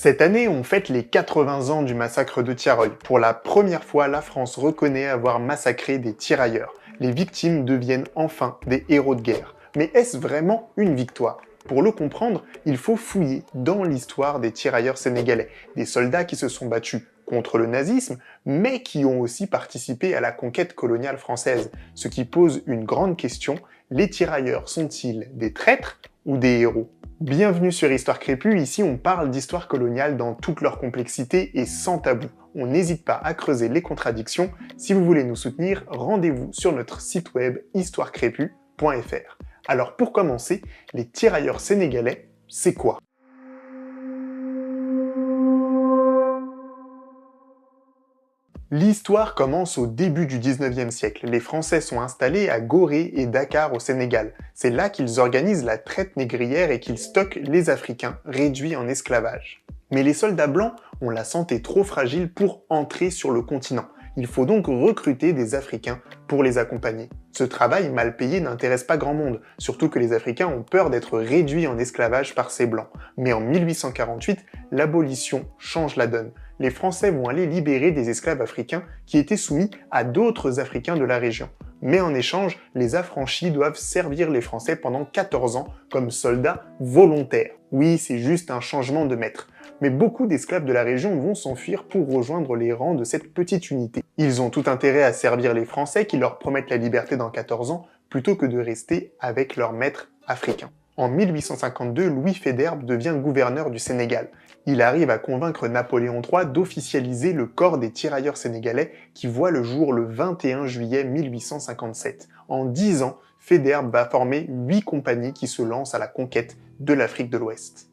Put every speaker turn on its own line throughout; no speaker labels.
Cette année, on fête les 80 ans du massacre de Thiaroye. Pour la première fois, la France reconnaît avoir massacré des tirailleurs. Les victimes deviennent enfin des héros de guerre. Mais est-ce vraiment une victoire? Pour le comprendre, il faut fouiller dans l'histoire des tirailleurs sénégalais, des soldats qui se sont battus contre le nazisme, mais qui ont aussi participé à la conquête coloniale française. Ce qui pose une grande question, les tirailleurs sont-ils des traîtres ou des héros? Bienvenue sur Histoire Crépue, ici on parle d'histoire coloniale dans toute leur complexité et sans tabou. On n'hésite pas à creuser les contradictions. Si vous voulez nous soutenir, rendez-vous sur notre site web histoirecrépue.fr. Alors pour commencer, les tirailleurs sénégalais, c'est quoi? L'histoire commence au début du 19e siècle. Les Français sont installés à Gorée et Dakar au Sénégal. C'est là qu'ils organisent la traite négrière et qu'ils stockent les Africains réduits en esclavage. Mais les soldats blancs ont la santé trop fragile pour entrer sur le continent. Il faut donc recruter des Africains pour les accompagner. Ce travail mal payé n'intéresse pas grand monde, surtout que les Africains ont peur d'être réduits en esclavage par ces Blancs. Mais en 1848, l'abolition change la donne. Les Français vont aller libérer des esclaves africains qui étaient soumis à d'autres Africains de la région. Mais en échange, les affranchis doivent servir les Français pendant 14 ans comme soldats volontaires. Oui, c'est juste un changement de maître. Mais beaucoup d'esclaves de la région vont s'enfuir pour rejoindre les rangs de cette petite unité. Ils ont tout intérêt à servir les Français qui leur promettent la liberté dans 14 ans plutôt que de rester avec leur maître africain. En 1852, Louis Faidherbe devient gouverneur du Sénégal. Il arrive à convaincre Napoléon III d'officialiser le corps des tirailleurs sénégalais qui voit le jour le 21 juillet 1857. En 10 ans, Faidherbe va former 8 compagnies qui se lancent à la conquête de l'Afrique de l'Ouest.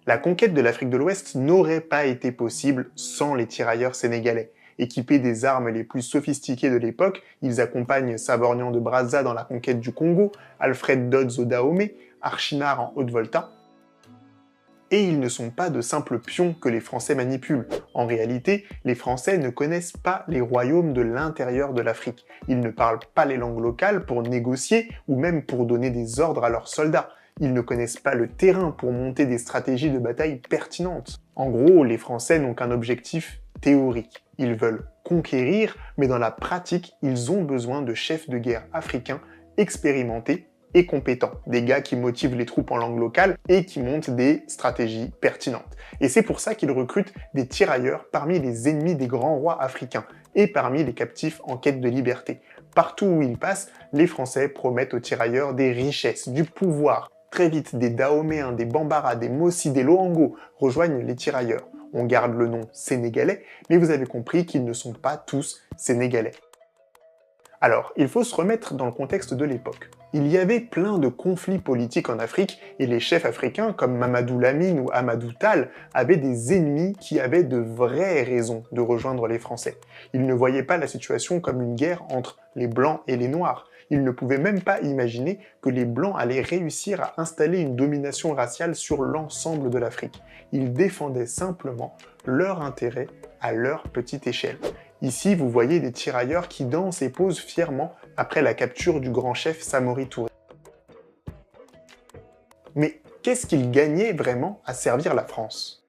La conquête de l'Afrique de l'Ouest n'aurait pas été possible sans les tirailleurs sénégalais. Équipés des armes les plus sophistiquées de l'époque, ils accompagnent Savorgnan de Brazza dans la conquête du Congo, Alfred Dodds au Dahomey, Archinard en Haute-Volta. Et ils ne sont pas de simples pions que les Français manipulent. En réalité, les Français ne connaissent pas les royaumes de l'intérieur de l'Afrique. Ils ne parlent pas les langues locales pour négocier ou même pour donner des ordres à leurs soldats. Ils ne connaissent pas le terrain pour monter des stratégies de bataille pertinentes. En gros, les Français n'ont qu'un objectif théorique. Ils veulent conquérir, mais dans la pratique, ils ont besoin de chefs de guerre africains expérimentés et compétents. Des gars qui motivent les troupes en langue locale et qui montent des stratégies pertinentes. Et c'est pour ça qu'ils recrutent des tirailleurs parmi les ennemis des grands rois africains et parmi les captifs en quête de liberté. Partout où ils passent, les Français promettent aux tirailleurs des richesses, du pouvoir. Très vite, des Dahoméens, des Bambara, des Mossi, des Loango rejoignent les tirailleurs. On garde le nom sénégalais, mais vous avez compris qu'ils ne sont pas tous sénégalais. Alors, il faut se remettre dans le contexte de l'époque. Il y avait plein de conflits politiques en Afrique, et les chefs africains comme Mamadou Lamine ou Amadou Tall avaient des ennemis qui avaient de vraies raisons de rejoindre les Français. Ils ne voyaient pas la situation comme une guerre entre les Blancs et les Noirs. Ils ne pouvaient même pas imaginer que les Blancs allaient réussir à installer une domination raciale sur l'ensemble de l'Afrique. Ils défendaient simplement leur intérêt à leur petite échelle. Ici, vous voyez des tirailleurs qui dansent et posent fièrement après la capture du grand chef Samori Touré. Mais qu'est-ce qu'ils gagnaient vraiment à servir la France ?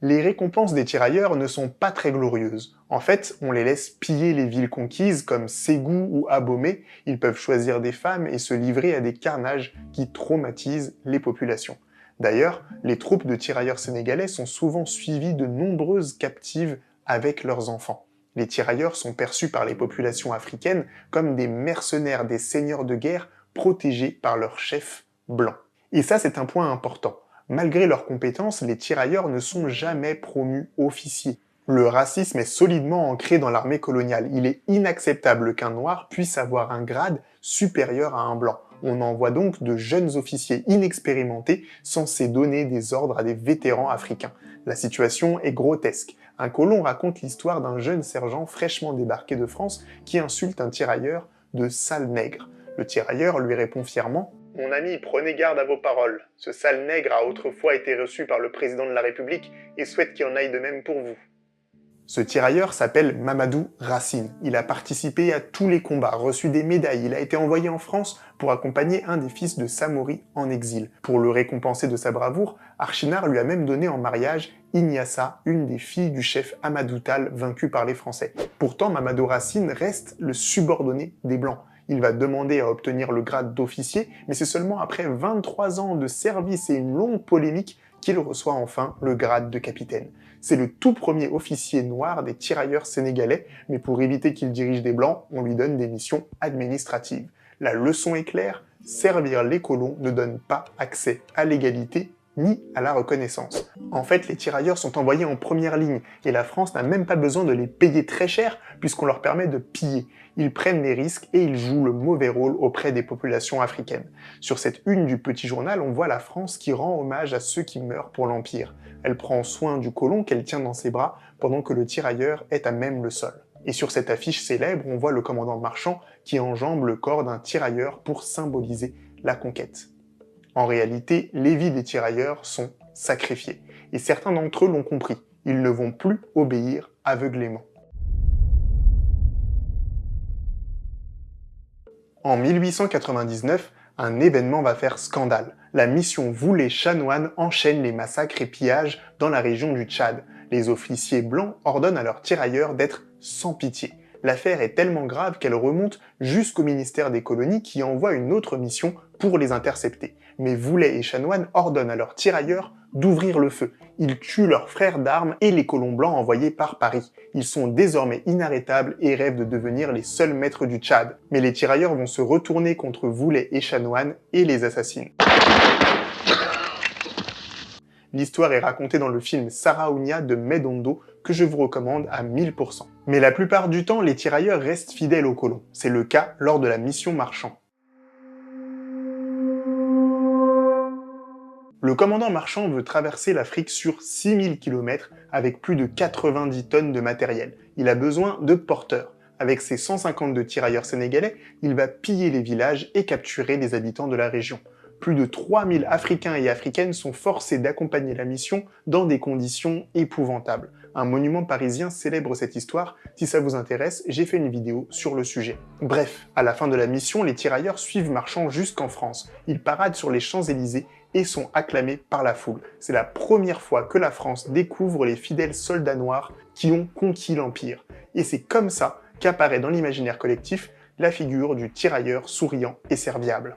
Les récompenses des tirailleurs ne sont pas très glorieuses. En fait, on les laisse piller les villes conquises comme Ségou ou Abomey, ils peuvent choisir des femmes et se livrer à des carnages qui traumatisent les populations. D'ailleurs, les troupes de tirailleurs sénégalais sont souvent suivies de nombreuses captives avec leurs enfants. Les tirailleurs sont perçus par les populations africaines comme des mercenaires, des seigneurs de guerre protégés par leurs chefs blancs. Et ça, c'est un point important. Malgré leurs compétences, les tirailleurs ne sont jamais promus officiers. Le racisme est solidement ancré dans l'armée coloniale. Il est inacceptable qu'un noir puisse avoir un grade supérieur à un blanc. On envoie donc de jeunes officiers inexpérimentés censés donner des ordres à des vétérans africains. La situation est grotesque. Un colon raconte l'histoire d'un jeune sergent fraîchement débarqué de France qui insulte un tirailleur de sale nègre. Le tirailleur lui répond fièrement « Mon ami, prenez garde à vos paroles. Ce sale nègre a autrefois été reçu par le président de la République et souhaite qu'il en aille de même pour vous. » Ce tirailleur s'appelle Mamadou Racine. Il a participé à tous les combats, reçu des médailles, il a été envoyé en France pour accompagner un des fils de Samori en exil. Pour le récompenser de sa bravoure, Archinard lui a même donné en mariage Ignassa, une des filles du chef Amadou Tall vaincu par les Français. Pourtant, Mamadou Racine reste le subordonné des Blancs. Il va demander à obtenir le grade d'officier, mais c'est seulement après 23 ans de service et une longue polémique qu'il reçoit enfin le grade de capitaine. C'est le tout premier officier noir des tirailleurs sénégalais, mais pour éviter qu'il dirige des Blancs, on lui donne des missions administratives. La leçon est claire, servir les colons ne donne pas accès à l'égalité ni à la reconnaissance. En fait, les tirailleurs sont envoyés en première ligne, et la France n'a même pas besoin de les payer très cher, puisqu'on leur permet de piller. Ils prennent des risques et ils jouent le mauvais rôle auprès des populations africaines. Sur cette une du Petit Journal, on voit la France qui rend hommage à ceux qui meurent pour l'Empire. Elle prend soin du colon qu'elle tient dans ses bras, pendant que le tirailleur est à même le sol. Et sur cette affiche célèbre, on voit le commandant Marchand qui enjambe le corps d'un tirailleur pour symboliser la conquête. En réalité, les vies des tirailleurs sont sacrifiées, et certains d'entre eux l'ont compris, ils ne vont plus obéir aveuglément. En 1899, un événement va faire scandale. La mission Voulet-Chanoine enchaîne les massacres et pillages dans la région du Tchad. Les officiers blancs ordonnent à leurs tirailleurs d'être sans pitié. L'affaire est tellement grave qu'elle remonte jusqu'au ministère des colonies qui envoie une autre mission pour les intercepter. Mais Voulet et Chanoine ordonnent à leurs tirailleurs d'ouvrir le feu. Ils tuent leurs frères d'armes et les colons blancs envoyés par Paris. Ils sont désormais inarrêtables et rêvent de devenir les seuls maîtres du Tchad. Mais les tirailleurs vont se retourner contre Voulet et Chanoine et les assassinent. L'histoire est racontée dans le film Saraounia de Medondo, que je vous recommande à 1000%. Mais la plupart du temps, les tirailleurs restent fidèles aux colons. C'est le cas lors de la mission Marchand. Le commandant Marchand veut traverser l'Afrique sur 6000 km avec plus de 90 tonnes de matériel. Il a besoin de porteurs. Avec ses 152 tirailleurs sénégalais, il va piller les villages et capturer les habitants de la région. Plus de 3000 Africains et Africaines sont forcés d'accompagner la mission dans des conditions épouvantables. Un monument parisien célèbre cette histoire. Si ça vous intéresse, j'ai fait une vidéo sur le sujet. Bref, à la fin de la mission, les tirailleurs suivent Marchand jusqu'en France. Ils paradent sur les Champs-Élysées et sont acclamés par la foule. C'est la première fois que la France découvre les fidèles soldats noirs qui ont conquis l'Empire. Et c'est comme ça qu'apparaît dans l'imaginaire collectif la figure du tirailleur souriant et serviable.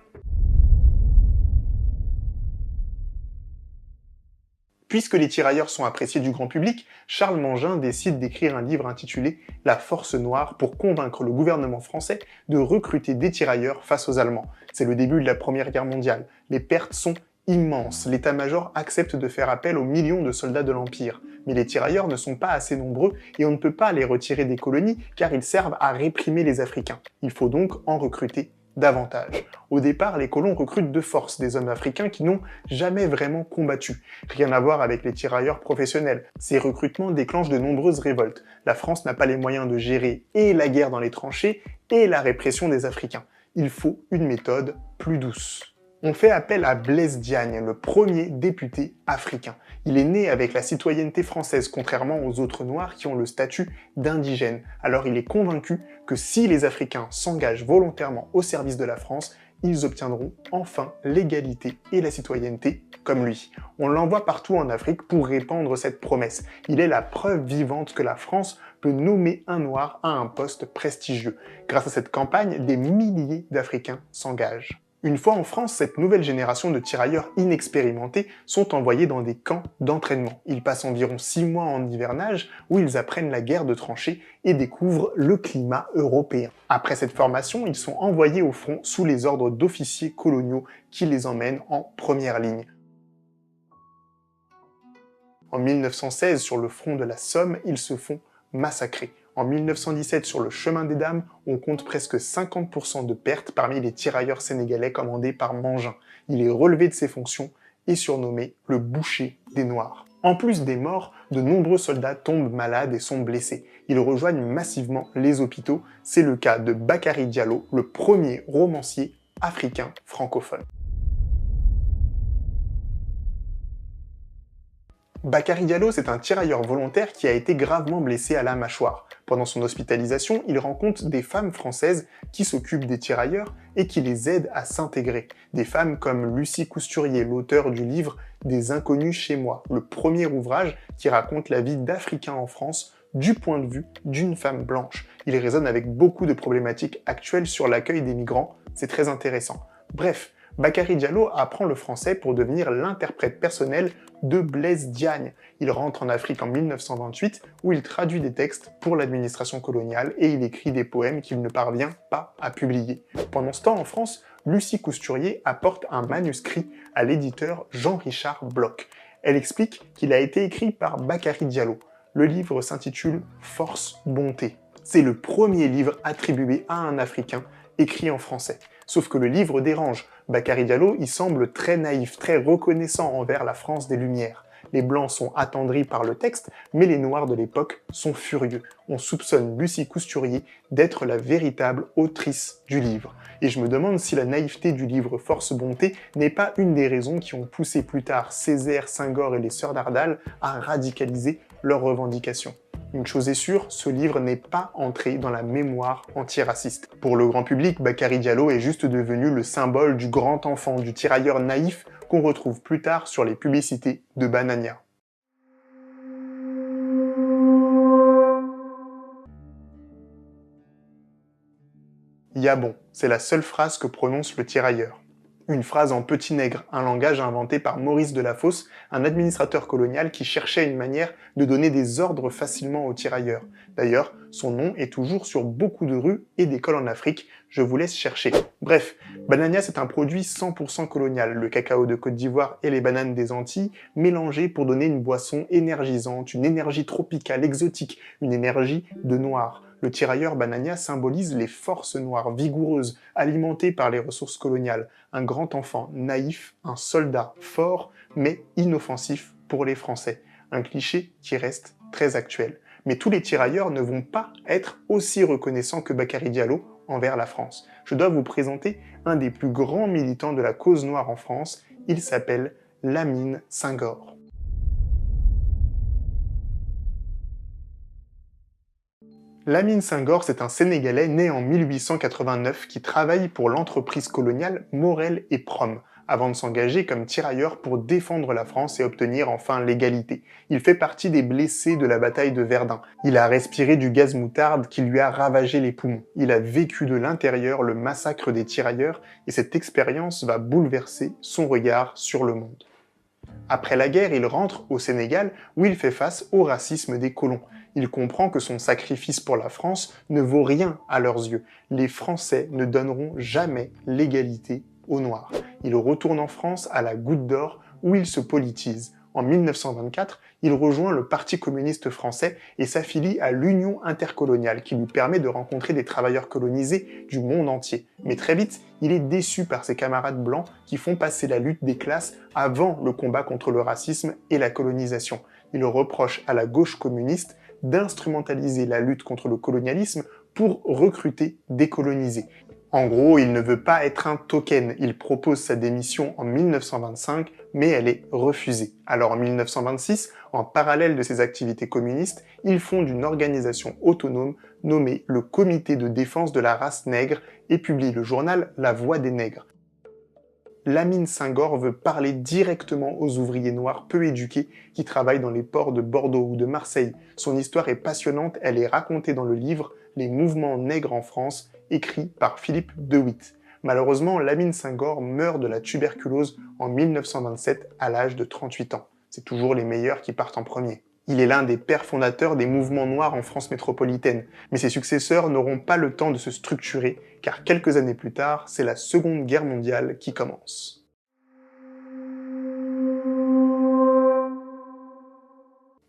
Puisque les tirailleurs sont appréciés du grand public, Charles Mangin décide d'écrire un livre intitulé « La Force Noire » pour convaincre le gouvernement français de recruter des tirailleurs face aux Allemands. C'est le début de la Première Guerre mondiale. Les pertes sont immenses. L'état-major accepte de faire appel aux millions de soldats de l'Empire. Mais les tirailleurs ne sont pas assez nombreux et on ne peut pas les retirer des colonies car ils servent à réprimer les Africains. Il faut donc en recruter davantage. Au départ, les colons recrutent de force des hommes africains qui n'ont jamais vraiment combattu. Rien à voir avec les tirailleurs professionnels. Ces recrutements déclenchent de nombreuses révoltes. La France n'a pas les moyens de gérer et la guerre dans les tranchées et la répression des Africains. Il faut une méthode plus douce. On fait appel à Blaise Diagne, le premier député africain. Il est né avec la citoyenneté française, contrairement aux autres Noirs qui ont le statut d'indigène. Alors il est convaincu que si les Africains s'engagent volontairement au service de la France, ils obtiendront enfin l'égalité et la citoyenneté comme lui. On l'envoie partout en Afrique pour répandre cette promesse. Il est la preuve vivante que la France peut nommer un Noir à un poste prestigieux. Grâce à cette campagne, des milliers d'Africains s'engagent. Une fois en France, cette nouvelle génération de tirailleurs inexpérimentés sont envoyés dans des camps d'entraînement. Ils passent environ 6 mois en hivernage où ils apprennent la guerre de tranchées et découvrent le climat européen. Après cette formation, ils sont envoyés au front sous les ordres d'officiers coloniaux qui les emmènent en première ligne. En 1916, sur le front de la Somme, ils se font massacrer. En 1917, sur le chemin des Dames, on compte presque 50% de pertes parmi les tirailleurs sénégalais commandés par Mangin. Il est relevé de ses fonctions et surnommé le boucher des Noirs. En plus des morts, de nombreux soldats tombent malades et sont blessés. Ils rejoignent massivement les hôpitaux. C'est le cas de Bakary Diallo, le premier romancier africain francophone. Bakary Diallo, c'est un tirailleur volontaire qui a été gravement blessé à la mâchoire. Pendant son hospitalisation, il rencontre des femmes françaises qui s'occupent des tirailleurs et qui les aident à s'intégrer. Des femmes comme Lucie Cousturier, l'auteur du livre Des Inconnus chez moi, le premier ouvrage qui raconte la vie d'Africains en France du point de vue d'une femme blanche. Il résonne avec beaucoup de problématiques actuelles sur l'accueil des migrants, c'est très intéressant. Bref, Bakary Diallo apprend le français pour devenir l'interprète personnel de Blaise Diagne. Il rentre en Afrique en 1928 où il traduit des textes pour l'administration coloniale et il écrit des poèmes qu'il ne parvient pas à publier. Pendant ce temps en France, Lucie Cousturier apporte un manuscrit à l'éditeur Jean-Richard Bloch. Elle explique qu'il a été écrit par Bakary Diallo. Le livre s'intitule « Force Bonté ». C'est le premier livre attribué à un Africain écrit en français. Sauf que le livre dérange. Bakary Diallo y semble très naïf, très reconnaissant envers la France des Lumières. Les Blancs sont attendris par le texte, mais les Noirs de l'époque sont furieux. On soupçonne Lucie Cousturier d'être la véritable autrice du livre. Et je me demande si la naïveté du livre Force Bonté n'est pas une des raisons qui ont poussé plus tard Césaire, Senghor et les Sœurs d'Ardal à radicaliser leurs revendications. Une chose est sûre, ce livre n'est pas entré dans la mémoire antiraciste. Pour le grand public, Bakary Diallo est juste devenu le symbole du grand enfant, du tirailleur naïf qu'on retrouve plus tard sur les publicités de Banania. Yabon, c'est la seule phrase que prononce le tirailleur. Une phrase en petit nègre, un langage inventé par Maurice Delafosse, un administrateur colonial qui cherchait une manière de donner des ordres facilement aux tirailleurs. D'ailleurs, son nom est toujours sur beaucoup de rues et d'écoles en Afrique, je vous laisse chercher. Bref, Banania c'est un produit 100% colonial, le cacao de Côte d'Ivoire et les bananes des Antilles, mélangés pour donner une boisson énergisante, une énergie tropicale, exotique, une énergie de noir. Le tirailleur Banania symbolise les forces noires vigoureuses, alimentées par les ressources coloniales. Un grand enfant naïf, un soldat fort, mais inoffensif pour les Français. Un cliché qui reste très actuel. Mais tous les tirailleurs ne vont pas être aussi reconnaissants que Bakary Diallo envers la France. Je dois vous présenter un des plus grands militants de la cause noire en France. Il s'appelle Lamine Senghor. Lamine Senghor, c'est un Sénégalais né en 1889 qui travaille pour l'entreprise coloniale Morel et Prom, avant de s'engager comme tirailleur pour défendre la France et obtenir enfin l'égalité. Il fait partie des blessés de la bataille de Verdun. Il a respiré du gaz moutarde qui lui a ravagé les poumons. Il a vécu de l'intérieur le massacre des tirailleurs et cette expérience va bouleverser son regard sur le monde. Après la guerre, il rentre au Sénégal où il fait face au racisme des colons. Il comprend que son sacrifice pour la France ne vaut rien à leurs yeux. Les Français ne donneront jamais l'égalité aux Noirs. Il retourne en France à la Goutte d'Or où il se politise. En 1924, il rejoint le Parti communiste français et s'affilie à l'Union intercoloniale qui lui permet de rencontrer des travailleurs colonisés du monde entier. Mais très vite, il est déçu par ses camarades blancs qui font passer la lutte des classes avant le combat contre le racisme et la colonisation. Il reproche à la gauche communiste d'instrumentaliser la lutte contre le colonialisme pour recruter des colonisés. En gros, il ne veut pas être un token. Il propose sa démission en 1925, mais elle est refusée. Alors en 1926, en parallèle de ses activités communistes, il fonde une organisation autonome nommée le Comité de défense de la race nègre et publie le journal La Voix des Nègres. Lamine Senghor veut parler directement aux ouvriers noirs peu éduqués qui travaillent dans les ports de Bordeaux ou de Marseille. Son histoire est passionnante, elle est racontée dans le livre Les mouvements nègres en France, écrit par Philippe De Witt. Malheureusement, Lamine Senghor meurt de la tuberculose en 1927 à l'âge de 38 ans. C'est toujours les meilleurs qui partent en premier. Il est l'un des pères fondateurs des mouvements noirs en France métropolitaine, mais ses successeurs n'auront pas le temps de se structurer, car quelques années plus tard, c'est la Seconde Guerre mondiale qui commence.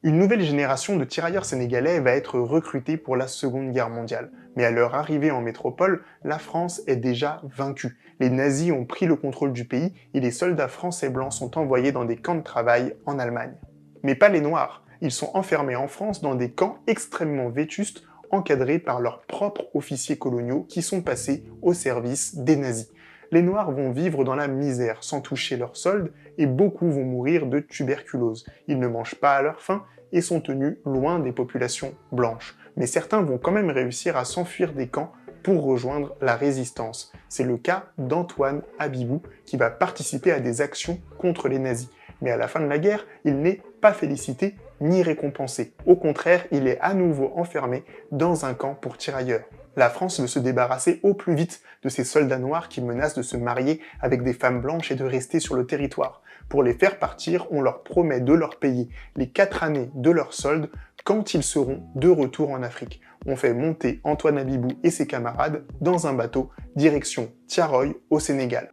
Une nouvelle génération de tirailleurs sénégalais va être recrutée pour la Seconde Guerre mondiale. Mais à leur arrivée en métropole, la France est déjà vaincue. Les nazis ont pris le contrôle du pays et les soldats français blancs sont envoyés dans des camps de travail en Allemagne. Mais pas les Noirs. Ils sont enfermés en France dans des camps extrêmement vétustes, encadrés par leurs propres officiers coloniaux qui sont passés au service des nazis. les Noirs vont vivre dans la misère, sans toucher leur solde, et beaucoup vont mourir de tuberculose. Ils ne mangent pas à leur faim et sont tenus loin des populations blanches. Mais certains vont quand même réussir à s'enfuir des camps pour rejoindre la résistance. C'est le cas d'Antoine Habibou, qui va participer à des actions contre les nazis. Mais à la fin de la guerre, il n'est pas félicité ni récompensé. Au contraire, il est à nouveau enfermé dans un camp pour tirailleurs. La France veut se débarrasser au plus vite de ces soldats noirs qui menacent de se marier avec des femmes blanches et de rester sur le territoire. Pour les faire partir, on leur promet de leur payer les 4 années de leur solde quand ils seront de retour en Afrique. On fait monter Antoine Habibou et ses camarades dans un bateau, direction Tiaroy au Sénégal.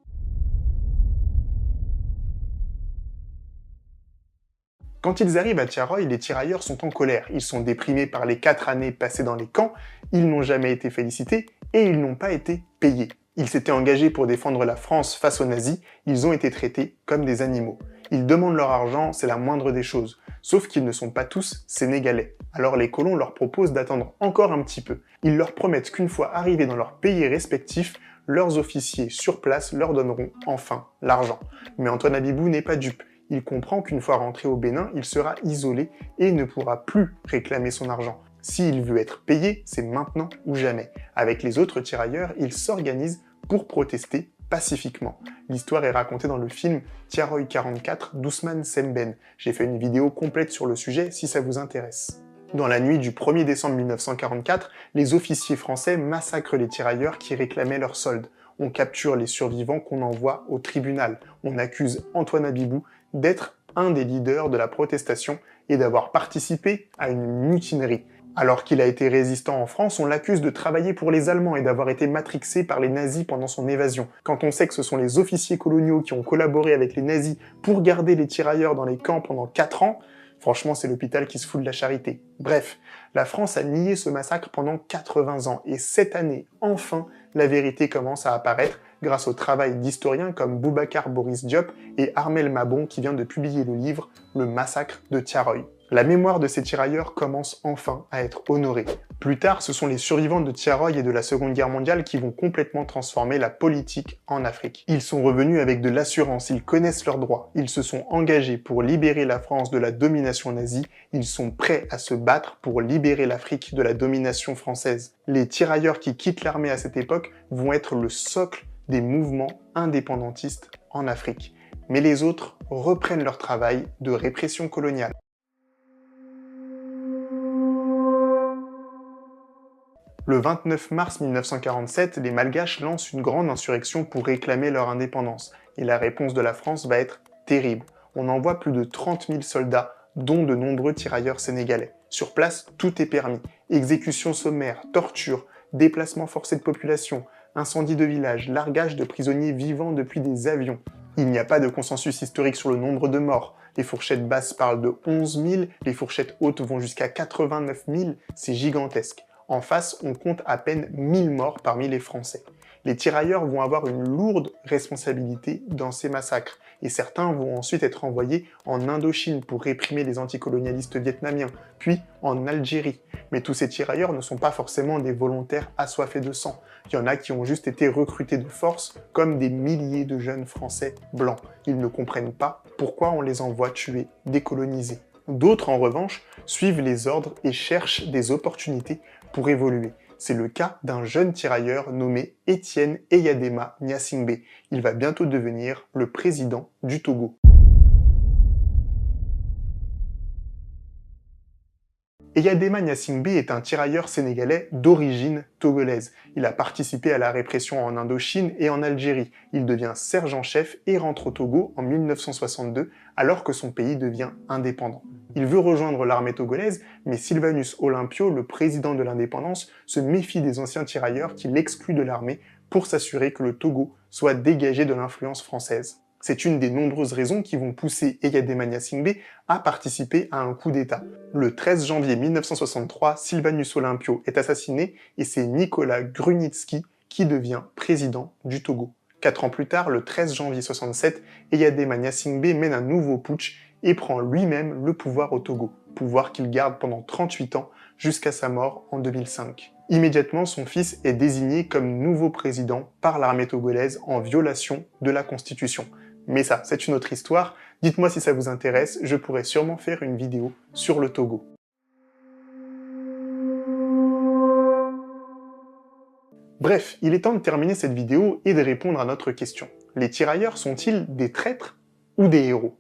Quand ils arrivent à Tiaroy, les tirailleurs sont en colère. Ils sont déprimés par les 4 années passées dans les camps, ils n'ont jamais été félicités et ils n'ont pas été payés. Ils s'étaient engagés pour défendre la France face aux nazis, ils ont été traités comme des animaux. Ils demandent leur argent, c'est la moindre des choses. Sauf qu'ils ne sont pas tous sénégalais. Alors les colons leur proposent d'attendre encore un petit peu. Ils leur promettent qu'une fois arrivés dans leur pays respectif, leurs officiers sur place leur donneront enfin l'argent. Mais Antoine Habibou n'est pas dupe. Il comprend qu'une fois rentré au Bénin, il sera isolé et ne pourra plus réclamer son argent. S'il veut être payé, c'est maintenant ou jamais. Avec les autres tirailleurs, il s'organise pour protester pacifiquement. L'histoire est racontée dans le film Tiaroy 44 d'Ousmane Sembène. J'ai fait une vidéo complète sur le sujet si ça vous intéresse. Dans la nuit du 1er décembre 1944, les officiers français massacrent les tirailleurs qui réclamaient leur solde. On capture les survivants qu'on envoie au tribunal. On accuse Antoine Habibou d'être un des leaders de la protestation et d'avoir participé à une mutinerie. Alors qu'il a été résistant en France, on l'accuse de travailler pour les Allemands et d'avoir été matrixé par les nazis pendant son évasion. Quand on sait que ce sont les officiers coloniaux qui ont collaboré avec les nazis pour garder les tirailleurs dans les camps pendant 4 ans, franchement, c'est l'hôpital qui se fout de la charité. Bref, la France a nié ce massacre pendant 80 ans, et cette année, enfin, la vérité commence à apparaître grâce au travail d'historiens comme Boubacar Boris Diop et Armel Mabon qui vient de publier le livre « Le massacre de Tiaroy ». La mémoire de ces tirailleurs commence enfin à être honorée. Plus tard, ce sont les survivants de Tiaroy et de la Seconde Guerre mondiale qui vont complètement transformer la politique en Afrique. Ils sont revenus avec de l'assurance, ils connaissent leurs droits, ils se sont engagés pour libérer la France de la domination nazie, ils sont prêts à se battre pour libérer l'Afrique de la domination française. Les tirailleurs qui quittent l'armée à cette époque vont être le socle des mouvements indépendantistes en Afrique. Mais les autres reprennent leur travail de répression coloniale. Le 29 mars 1947, les Malgaches lancent une grande insurrection pour réclamer leur indépendance. Et la réponse de la France va être terrible. On envoie plus de 30 000 soldats, dont de nombreux tirailleurs sénégalais. Sur place, tout est permis. Exécutions sommaires, tortures, déplacements forcés de population, incendie de villages, largage de prisonniers vivants depuis des avions. Il n'y a pas de consensus historique sur le nombre de morts. Les fourchettes basses parlent de 11 000, les fourchettes hautes vont jusqu'à 89 000, c'est gigantesque. En face, on compte à peine 1000 morts parmi les Français. Les tirailleurs vont avoir une lourde responsabilité dans ces massacres, et certains vont ensuite être envoyés en Indochine pour réprimer les anticolonialistes vietnamiens, puis en Algérie. Mais tous ces tirailleurs ne sont pas forcément des volontaires assoiffés de sang. Il y en a qui ont juste été recrutés de force, comme des milliers de jeunes Français blancs. Ils ne comprennent pas pourquoi on les envoie tuer, décoloniser. D'autres, en revanche, suivent les ordres et cherchent des opportunités pour évoluer. C'est le cas d'un jeune tirailleur nommé Étienne Eyadema Gnassingbé. Il va bientôt devenir le président du Togo. Eyadema Gnassingbé est un tirailleur sénégalais d'origine togolaise. Il a participé à la répression en Indochine et en Algérie. Il devient sergent-chef et rentre au Togo en 1962, alors que son pays devient indépendant. Il veut rejoindre l'armée togolaise, mais Sylvanus Olympio, le président de l'indépendance, se méfie des anciens tirailleurs qui l'excluent de l'armée pour s'assurer que le Togo soit dégagé de l'influence française. C'est une des nombreuses raisons qui vont pousser Eyadema Gnassingbé à participer à un coup d'État. Le 13 janvier 1963, Sylvanus Olympio est assassiné et c'est Nicolas Grunitzky qui devient président du Togo. 4 ans plus tard, le 13 janvier 1967, Eyadema Gnassingbé mène un nouveau putsch et prend lui-même le pouvoir au Togo, pouvoir qu'il garde pendant 38 ans jusqu'à sa mort en 2005. Immédiatement, son fils est désigné comme nouveau président par l'armée togolaise en violation de la Constitution. Mais ça, c'est une autre histoire. Dites-moi si ça vous intéresse, je pourrais sûrement faire une vidéo sur le Togo. Bref, il est temps de terminer cette vidéo et de répondre à notre question. Les tirailleurs sont-ils des traîtres ou des héros?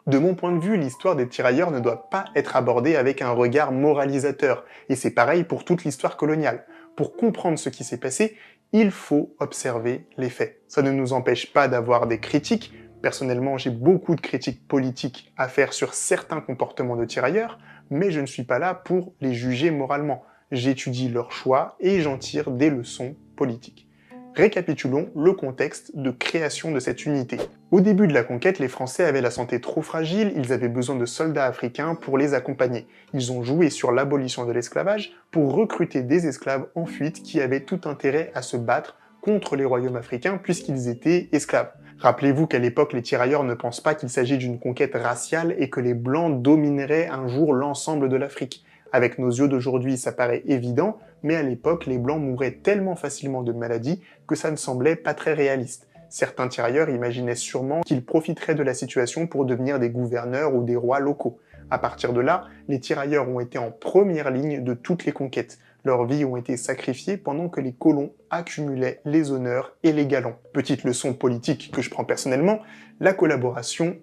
De mon point de vue, l'histoire des tirailleurs ne doit pas être abordée avec un regard moralisateur, et c'est pareil pour toute l'histoire coloniale. Pour comprendre ce qui s'est passé, il faut observer les faits. Ça ne nous empêche pas d'avoir des critiques. Personnellement, j'ai beaucoup de critiques politiques à faire sur certains comportements de tirailleurs, mais je ne suis pas là pour les juger moralement. J'étudie leurs choix et j'en tire des leçons politiques. Récapitulons le contexte de création de cette unité. Au début de la conquête, les Français avaient la santé trop fragile, ils avaient besoin de soldats africains pour les accompagner. Ils ont joué sur l'abolition de l'esclavage pour recruter des esclaves en fuite qui avaient tout intérêt à se battre contre les royaumes africains puisqu'ils étaient esclaves. Rappelez-vous qu'à l'époque, les tirailleurs ne pensent pas qu'il s'agit d'une conquête raciale et que les Blancs domineraient un jour l'ensemble de l'Afrique. Avec nos yeux d'aujourd'hui, ça paraît évident, mais à l'époque, les Blancs mouraient tellement facilement de maladies que ça ne semblait pas très réaliste. Certains tirailleurs imaginaient sûrement qu'ils profiteraient de la situation pour devenir des gouverneurs ou des rois locaux. À partir de là, les tirailleurs ont été en première ligne de toutes les conquêtes. Leurs vies ont été sacrifiées pendant que les colons accumulaient les honneurs et les galons. Petite leçon politique que je prends personnellement, la collaboration,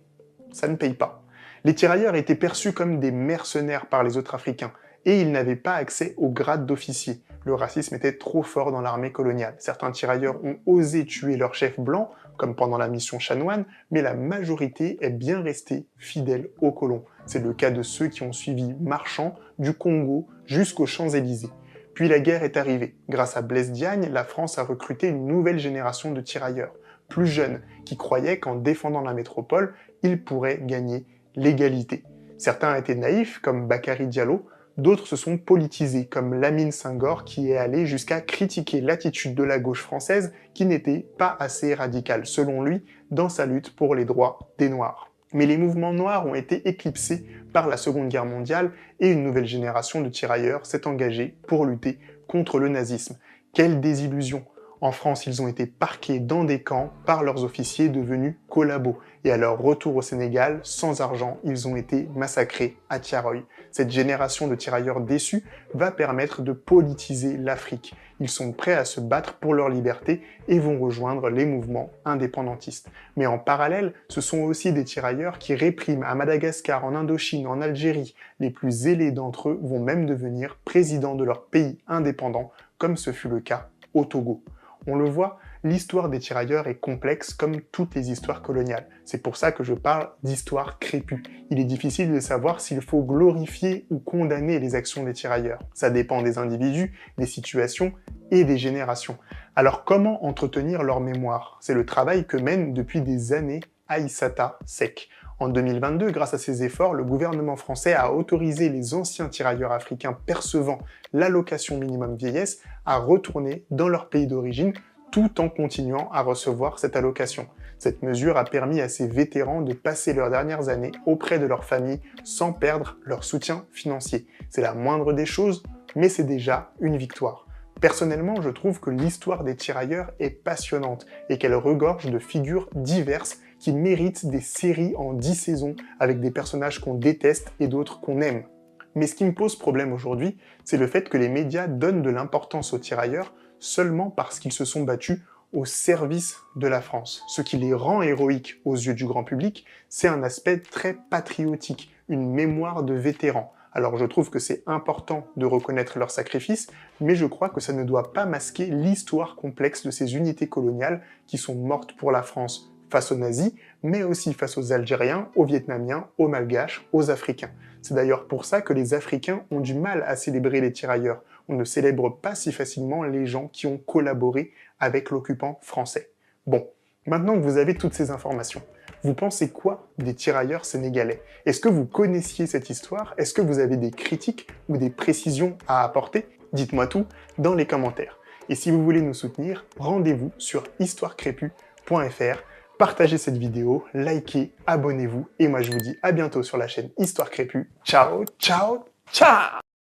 ça ne paye pas. Les tirailleurs étaient perçus comme des mercenaires par les autres Africains, et ils n'avaient pas accès au grade d'officier. Le racisme était trop fort dans l'armée coloniale. Certains tirailleurs ont osé tuer leur chef blanc, comme pendant la mission Chanoine, mais la majorité est bien restée fidèle aux colons. C'est le cas de ceux qui ont suivi Marchand du Congo jusqu'aux Champs-Élysées. Puis la guerre est arrivée. Grâce à Blaise Diagne, la France a recruté une nouvelle génération de tirailleurs, plus jeunes, qui croyaient qu'en défendant la métropole, ils pourraient gagner l'égalité. Certains étaient naïfs, comme Bakary Diallo, d'autres se sont politisés, comme Lamine Senghor, qui est allé jusqu'à critiquer l'attitude de la gauche française, qui n'était pas assez radicale, selon lui, dans sa lutte pour les droits des Noirs. Mais les mouvements noirs ont été éclipsés par la Seconde Guerre mondiale et une nouvelle génération de tirailleurs s'est engagée pour lutter contre le nazisme. Quelle désillusion! En France, ils ont été parqués dans des camps par leurs officiers devenus collabos. Et à leur retour au Sénégal, sans argent, ils ont été massacrés à Tiaroy. Cette génération de tirailleurs déçus va permettre de politiser l'Afrique. Ils sont prêts à se battre pour leur liberté et vont rejoindre les mouvements indépendantistes. Mais en parallèle, ce sont aussi des tirailleurs qui répriment à Madagascar, en Indochine, en Algérie. Les plus zélés d'entre eux vont même devenir présidents de leur pays indépendant, comme ce fut le cas au Togo. On le voit, l'histoire des tirailleurs est complexe comme toutes les histoires coloniales. C'est pour ça que je parle d'histoire crépue. Il est difficile de savoir s'il faut glorifier ou condamner les actions des tirailleurs. Ça dépend des individus, des situations et des générations. Alors comment entretenir leur mémoire? C'est le travail que mène depuis des années Aïssata Seck. En 2022, grâce à ses efforts, le gouvernement français a autorisé les anciens tirailleurs africains percevant l'allocation minimum vieillesse à retourner dans leur pays d'origine tout en continuant à recevoir cette allocation. Cette mesure a permis à ces vétérans de passer leurs dernières années auprès de leur famille sans perdre leur soutien financier. C'est la moindre des choses, mais c'est déjà une victoire. Personnellement, je trouve que l'histoire des tirailleurs est passionnante et qu'elle regorge de figures diverses qui méritent des séries en 10 saisons avec des personnages qu'on déteste et d'autres qu'on aime. Mais ce qui me pose problème aujourd'hui, c'est le fait que les médias donnent de l'importance aux tirailleurs seulement parce qu'ils se sont battus au service de la France. Ce qui les rend héroïques aux yeux du grand public, c'est un aspect très patriotique, une mémoire de vétérans. Alors je trouve que c'est important de reconnaître leurs sacrifices, mais je crois que ça ne doit pas masquer l'histoire complexe de ces unités coloniales qui sont mortes pour la France face aux nazis, mais aussi face aux Algériens, aux Vietnamiens, aux Malgaches, aux Africains. C'est d'ailleurs pour ça que les Africains ont du mal à célébrer les tirailleurs. On ne célèbre pas si facilement les gens qui ont collaboré avec l'occupant français. Bon, maintenant que vous avez toutes ces informations, vous pensez quoi des tirailleurs sénégalais? Est-ce que vous connaissiez cette histoire? Est-ce que vous avez des critiques ou des précisions à apporter? Dites-moi tout dans les commentaires. Et si vous voulez nous soutenir, rendez-vous sur histoirecrépue.fr. Partagez cette vidéo, likez, abonnez-vous, et moi je vous dis à bientôt sur la chaîne Histoire Crépue. Ciao, ciao, ciao!